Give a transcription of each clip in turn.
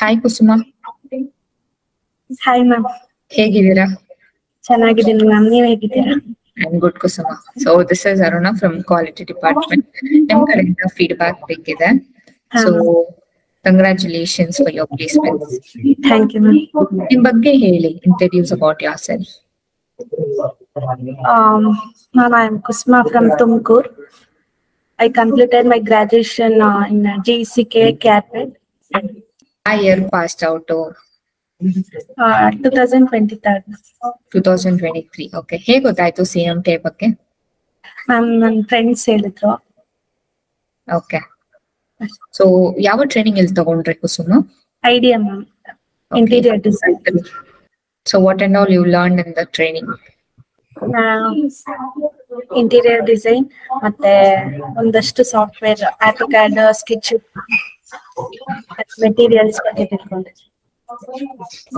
Hi Kusuma. Hi ma'am. ಹೇಗಿದ್ದೀರಾ? ಚೆನ್ನಾಗಿದ್ದೀನಿ ma'am, ನೀವ್ ಹೇಗಿದ್ದೀರಾ? I'm good Kusuma. So this is Aruna from Quality Department. ನಿಮ್ಮ ಕಡೆಯಿಂದ ಫೀಡ್ಬ್ಯಾಕ್ ಬೇಕಿದೆ. So congratulations for your placement. Thank you ma'am. ನಿಮ್ಮ ಬಗ್ಗೆ ಹೇಳಿ, introduce about yourself. Ma'am, I am Kusuma from Tumkur. I completed my graduation in JCK Capital. ಆ year passed out to 2023. 2023. Okay. ಹೇಗೆ ಗೊತ್ತಾಯ್ತು CMTI ಬಗ್ಗೆ? Ma'am ನನ್ನ friends ಹೇಳಿದ್ರು. Okay. So ಯಾವ ಟ್ರೈನಿಂಗ್ ಎಲ್ಲಿ ತಗೊಂಡ್ರಿ Kusuma? Idea ma'am, interior design. So what and all you learned in the training? Interior design ಮತ್ತೆ ಒಂದಷ್ಟು ಸಾಫ್ಟ್ವೇರ್, ಆಪ್ಟಿಕ್ಯಾಡ್, ಸ್ಕೆಚ್, ಮೆಟೀರಿಯಲ್ಸ್ ಬಗ್ಗೆ ತಿಳ್ಕೊಂಡೆ.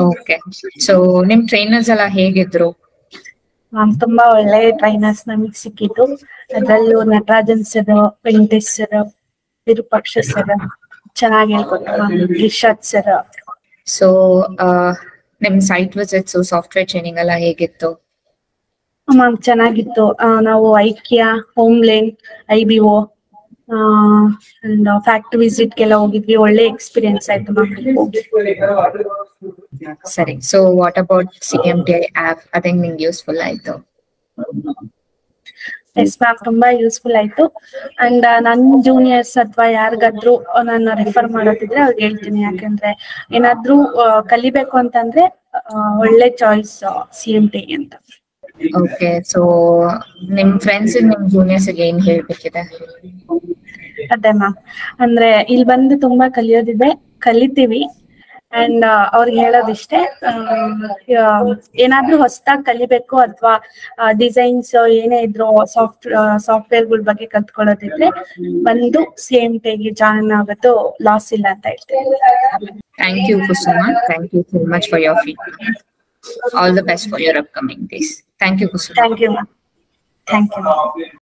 ಓಕೆ. ಸೊ ನಿಮ್ ಟ್ರೈನರ್ಸ್ ಎಲ್ಲ ಹೇಗಿದ್ರು? ತುಂಬಾ ಒಳ್ಳೆ ಟ್ರೈನರ್ಸ್ ನಮಗ್ ಸಿಕ್ಕಿತ್ತು. ಅದ್ರಲ್ಲೂ Natarajan sir, Venkatesh sir, Virupaksha sir ಚೆನ್ನಾಗಿ ಹೇಳ್ಕೊಟ್ರು. ರಿಷಾದ್ ಸರ್. ಸೊ ನಿಮ್ ಸೈಟ್ ವಿಸಿಟ್ಸ್, ಸಾಫ್ಟ್ವೇರ್ ಟ್ರೈನಿಂಗ್ ಎಲ್ಲ ಹೇಗಿತ್ತು? ಮ್ಯಾಮ್ ಚೆನ್ನಾಗಿತ್ತು. ನಾವು IKEA, HomeLane, IBO and factory visit ಗೆಲ್ಲ ಹೋಗಿದ್ವಿ. ಒಳ್ಳೆ ಎಕ್ಸ್ಪೀರಿಯನ್ಸ್ ಆಯ್ತು ಮ್ಯಾಮ್. ಸರಿ. So what about CMTI app? ಅದೇ ನಿಂಗೆ ಯೂಸ್ಫುಲ್ ಆಯ್ತು? ಎಸ್ ಮ್ಯಾಮ್, ತುಂಬಾ ಯೂಸ್ಫುಲ್ ಆಯ್ತು. ಅಂಡ್ ನನ್ ಜೂನಿಯರ್ಸ್ ಅಥವಾ ಯಾರಿಗಾದ್ರು ನಾನು ರೆಫರ್ ಮಾಡೋದಿದ್ರೆ ಅವ್ರಿಗೆ ಹೇಳ್ತೀನಿ. ಯಾಕಂದ್ರೆ ಏನಾದ್ರೂ ಕಲಿಬೇಕು ಅಂತಂದ್ರೆ ಒಳ್ಳೆ ಚಾಯ್ಸ್ CMTI ಅಂತ. ಓಕೆ. ಸೊ ನಿಮ್ ಫ್ರೆಂಡ್ಸ್, ನಿಮ್ ಜೂನಿಯರ್ಸ್ ಏನ್ ಹೇಳ್ಬೇಕಿದೆ? ಅದೇ ಮ್ಯಾಮ್, ಅಂದ್ರೆ ಇಲ್ಲಿ ಬಂದು ತುಂಬಾ ಕಲಿತೀವಿ. ಅಂಡ್ ಅವ್ರಿಗೆ ಹೇಳೋದಿಷ್ಟೇ, ಏನಾದ್ರೂ ಹೊಸದಾಗಿ ಕಲಿಬೇಕು ಅಥವಾ ಡಿಸೈನ್ಸ್ ಏನೇ ಇದ್ರು ಸಾಫ್ಟ್ವೇರ್ಗಳ ಬಗ್ಗೆ ಕಲ್ತ್ಕೊಳ್ಳೋದಿದ್ರೆ ಬಂದು CMTIಗೆ ಜಾಯಿನ್ ಆಗೋದು ಲಾಸ್ ಇಲ್ಲ ಅಂತ ಹೇಳ್ತೀನಿ. Thank you Kusuma. Thank you so much for your feedback. All the best for your upcoming days. Thank you Kusuma. Thank you ma'am. Thank you.